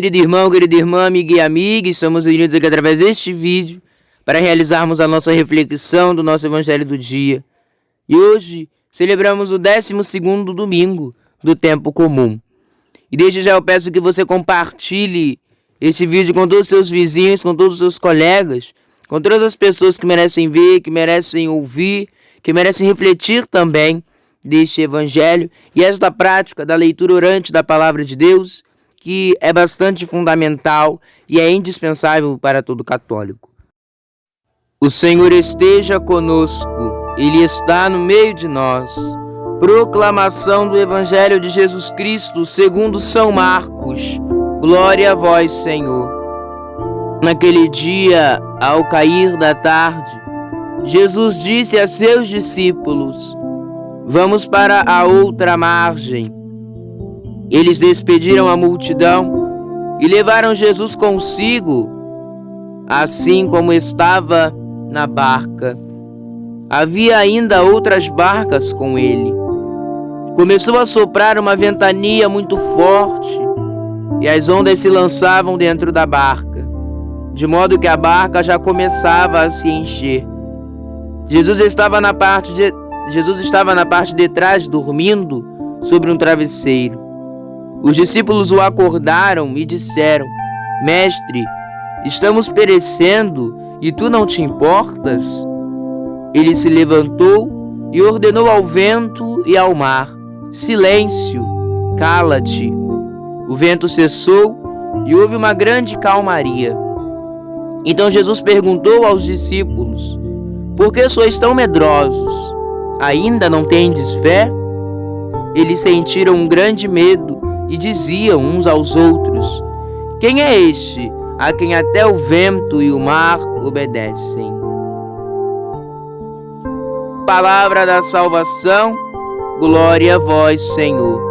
Querido irmão, querida irmã, amiga e amiga, estamos unidos aqui através deste vídeo para realizarmos a nossa reflexão do nosso Evangelho do dia. E hoje celebramos o 12º domingo do tempo comum. E desde já eu peço que você compartilhe este vídeo com todos os seus vizinhos, com todos os seus colegas, com todas as pessoas que merecem ver, que merecem ouvir, que merecem refletir também deste Evangelho e esta prática da leitura orante da Palavra de Deus, que é bastante fundamental e é indispensável para todo católico. O Senhor esteja conosco, Ele está no meio de nós. Proclamação do Evangelho de Jesus Cristo segundo São Marcos. Glória a vós, Senhor. Naquele dia, ao cair da tarde, Jesus disse a seus discípulos: Vamos para a outra margem. Eles despediram a multidão e levaram Jesus consigo, assim como estava na barca. Havia ainda outras barcas com ele. Começou a soprar uma ventania muito forte e as ondas se lançavam dentro da barca, de modo que a barca já começava a se encher. Jesus estava na parte de trás, dormindo sobre um travesseiro. Os discípulos o acordaram e disseram: Mestre, estamos perecendo e tu não te importas? Ele se levantou e ordenou ao vento e ao mar: Silêncio, cala-te. O vento cessou e houve uma grande calmaria. Então Jesus perguntou aos discípulos: Por que sois tão medrosos? Ainda não tendes fé? Eles sentiram um grande medo e diziam uns aos outros: Quem é este a quem até o vento e o mar obedecem? Palavra da salvação, glória a vós, Senhor.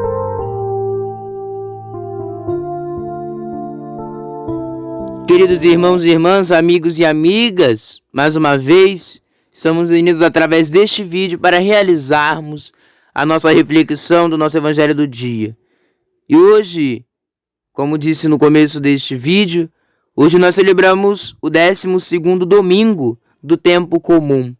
Queridos irmãos e irmãs, amigos e amigas, mais uma vez estamos unidos através deste vídeo para realizarmos a nossa reflexão do nosso Evangelho do dia. E hoje, como disse no começo deste vídeo, hoje nós celebramos o 12º domingo do tempo comum.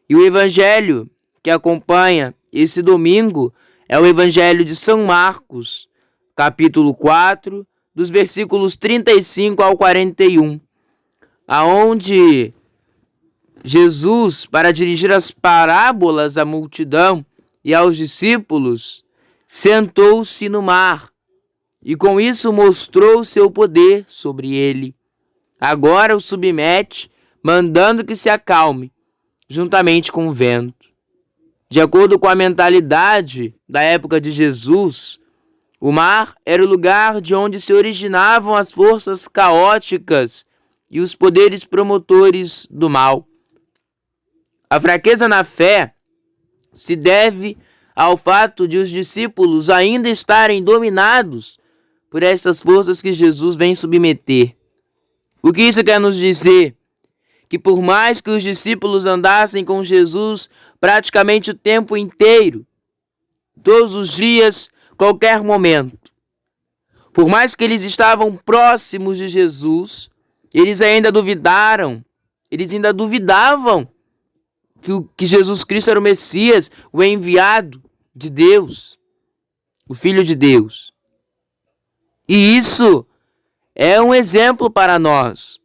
E o Evangelho que acompanha esse domingo é o Evangelho de São Marcos, capítulo 4, dos versículos 35 ao 41, aonde Jesus, para dirigir as parábolas à multidão e aos discípulos, sentou-se no mar e com isso mostrou seu poder sobre ele. Agora o submete, mandando que se acalme, juntamente com o vento. De acordo com a mentalidade da época de Jesus, o mar era o lugar de onde se originavam as forças caóticas e os poderes promotores do mal. A fraqueza na fé se deve ao fato de os discípulos ainda estarem dominados por essas forças que Jesus vem submeter. O que isso quer nos dizer? Que por mais que os discípulos andassem com Jesus praticamente o tempo inteiro, todos os dias, qualquer momento, por mais que eles estavam próximos de Jesus, eles ainda duvidavam que Jesus Cristo era o Messias, o enviado de Deus, o Filho de Deus. E isso é um exemplo para nós.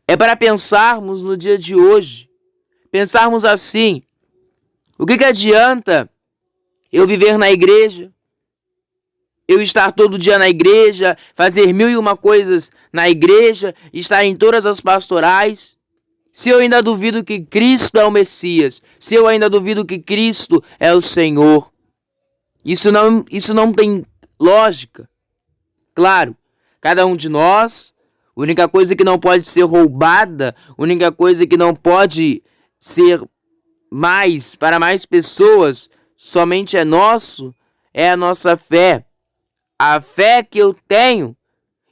É para pensarmos no dia de hoje, pensarmos assim: o que adianta eu viver na igreja, eu estar todo dia na igreja, fazer 1001 coisas na igreja, estar em todas as pastorais, se eu ainda duvido que Cristo é o Messias, se eu ainda duvido que Cristo é o Senhor? Isso não tem lógica. Claro, cada um de nós, a única coisa que não pode ser roubada, a única coisa que não pode ser mais para mais pessoas, somente é nosso, é a nossa fé. A fé que eu tenho,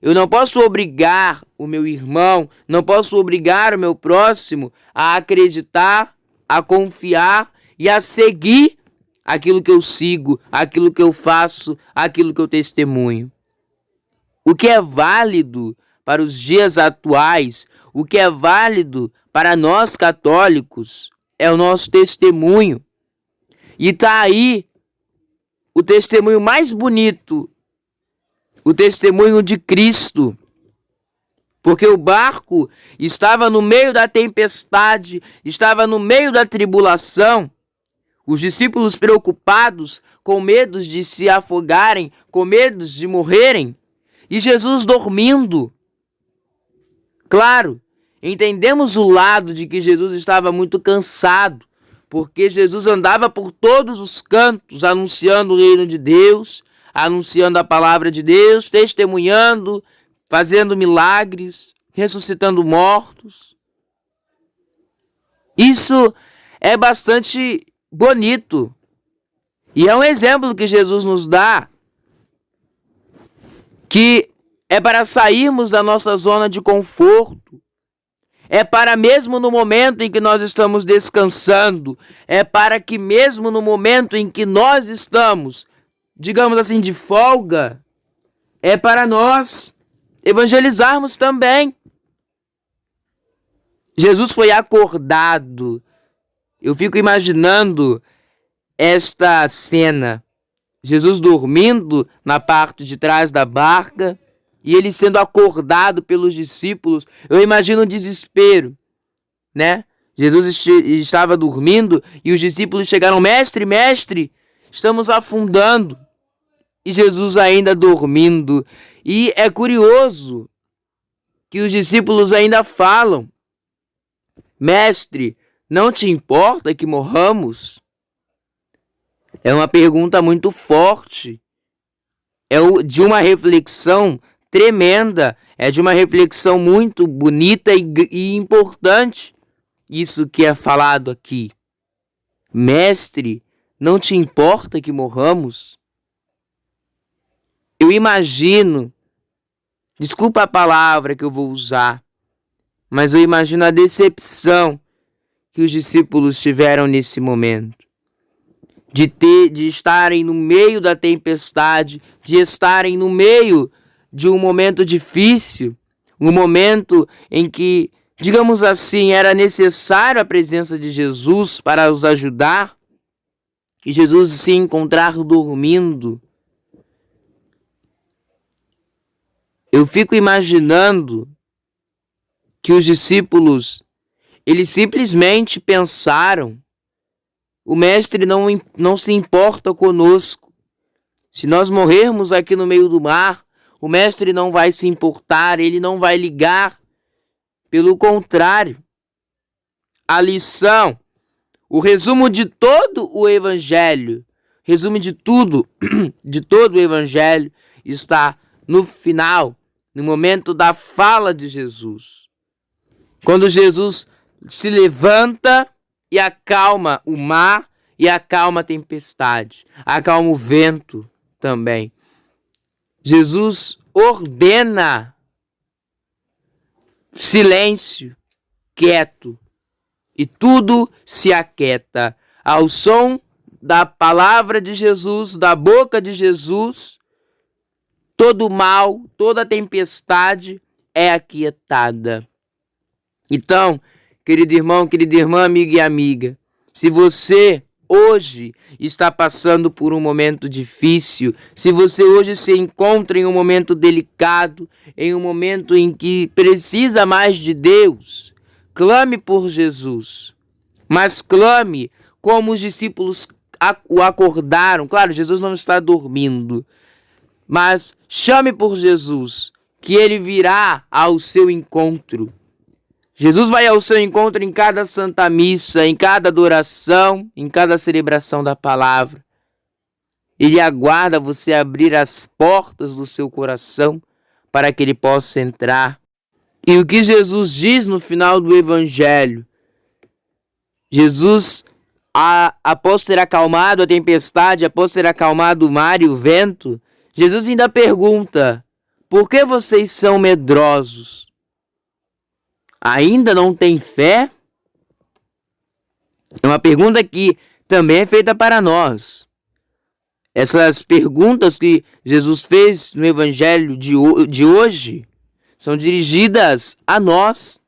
eu não posso obrigar o meu irmão, não posso obrigar o meu próximo a acreditar, a confiar e a seguir aquilo que eu sigo, aquilo que eu faço, aquilo que eu testemunho. O que é válido para os dias atuais, o que é válido para nós católicos, é o nosso testemunho. E tá aí o testemunho mais bonito, o testemunho de Cristo. Porque o barco estava no meio da tempestade, estava no meio da tribulação. Os discípulos preocupados, com medo de se afogarem, com medo de morrerem. E Jesus dormindo. Claro, entendemos o lado de que Jesus estava muito cansado, porque Jesus andava por todos os cantos, anunciando o reino de Deus, anunciando a palavra de Deus, testemunhando, fazendo milagres, ressuscitando mortos. Isso é bastante bonito. E é um exemplo que Jesus nos dá, que é para sairmos da nossa zona de conforto. É para mesmo no momento em que nós estamos descansando, é para que mesmo no momento em que nós estamos, digamos assim, de folga, é para nós evangelizarmos também. Jesus foi acordado. Eu fico imaginando esta cena. Jesus dormindo na parte de trás da barca e ele sendo acordado pelos discípulos. Eu imagino o desespero, né? Jesus estava dormindo e os discípulos chegaram: mestre, mestre, estamos afundando. E Jesus ainda dormindo. E é curioso que os discípulos ainda falam: mestre, não te importa que morramos? É uma pergunta muito forte. É de uma reflexão tremenda. É de uma reflexão muito bonita e importante. Isso que é falado aqui. Mestre, não te importa que morramos? Eu imagino, desculpa a palavra que eu vou usar, mas eu imagino a decepção que os discípulos tiveram nesse momento. De estarem no meio da tempestade, de estarem no meio de um momento difícil, um momento em que, digamos assim, era necessário a presença de Jesus para os ajudar, e Jesus se encontrar dormindo. Eu fico imaginando que os discípulos, eles simplesmente pensaram: o mestre não se importa conosco. Se nós morrermos aqui no meio do mar, o mestre não vai se importar, ele não vai ligar. Pelo contrário, a lição, o resumo de todo o evangelho, resumo de tudo, de todo o evangelho, está no final, no momento da fala de Jesus. Quando Jesus se levanta e acalma o mar e acalma a tempestade, acalma o vento também. Jesus ordena silêncio, quieto, e tudo se aquieta ao som da palavra de Jesus, da boca de Jesus. Todo mal, toda tempestade é aquietada. Então, querido irmão, querida irmã, amigo e amiga, se você hoje está passando por um momento difícil, se você hoje se encontra em um momento delicado, em um momento em que precisa mais de Deus, clame por Jesus, mas clame como os discípulos o acordaram. Claro, Jesus não está dormindo, mas chame por Jesus, que ele virá ao seu encontro. Jesus vai ao seu encontro em cada santa missa, em cada adoração, em cada celebração da palavra. Ele aguarda você abrir as portas do seu coração para que ele possa entrar. E o que Jesus diz no final do evangelho? Jesus, após ter acalmado a tempestade, após ter acalmado o mar e o vento, Jesus ainda pergunta: por que vocês são medrosos? Ainda não tem fé? É uma pergunta que também é feita para nós. Essas perguntas que Jesus fez no Evangelho de hoje são dirigidas a nós.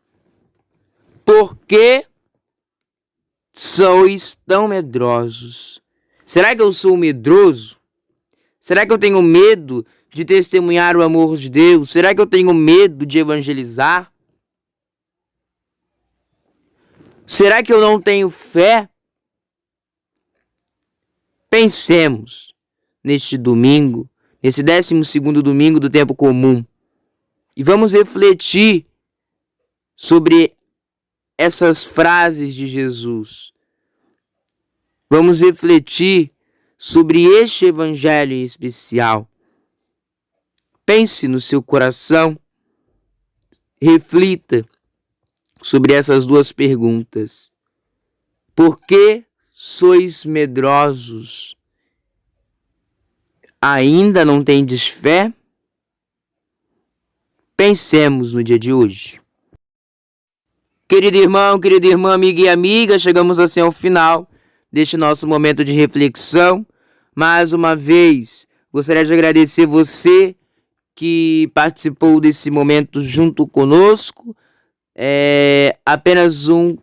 Por que sois tão medrosos? Será que eu sou medroso? Será que eu tenho medo de testemunhar o amor de Deus? Será que eu tenho medo de evangelizar? Será que eu não tenho fé? Pensemos neste domingo, nesse 12º domingo do tempo comum, e vamos refletir sobre essas frases de Jesus. Vamos refletir sobre este evangelho em especial. Pense no seu coração, reflita sobre essas duas perguntas. Por que sois medrosos? Ainda não tendes fé? Pensemos no dia de hoje. Querido irmão, querida irmã, amiga e amiga, chegamos assim ao final deste nosso momento de reflexão. Mais uma vez, gostaria de agradecer você que participou desse momento junto conosco. É apenas um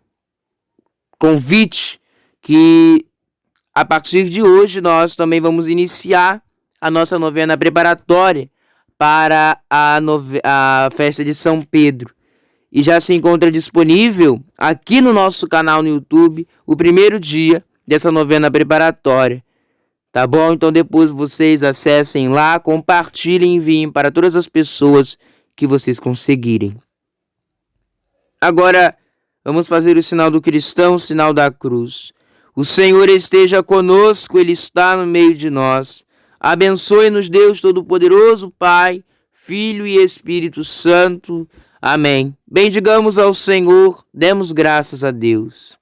convite que a partir de hoje nós também vamos iniciar a nossa novena preparatória para a festa de São Pedro. E já se encontra disponível aqui no nosso canal no YouTube o primeiro dia dessa novena preparatória. Tá bom? Então depois vocês acessem lá, compartilhem e enviem para todas as pessoas que vocês conseguirem. Agora vamos fazer o sinal do cristão, o sinal da cruz. O Senhor esteja conosco, Ele está no meio de nós. Abençoe-nos Deus Todo-Poderoso, Pai, Filho e Espírito Santo. Amém. Bendigamos ao Senhor, demos graças a Deus.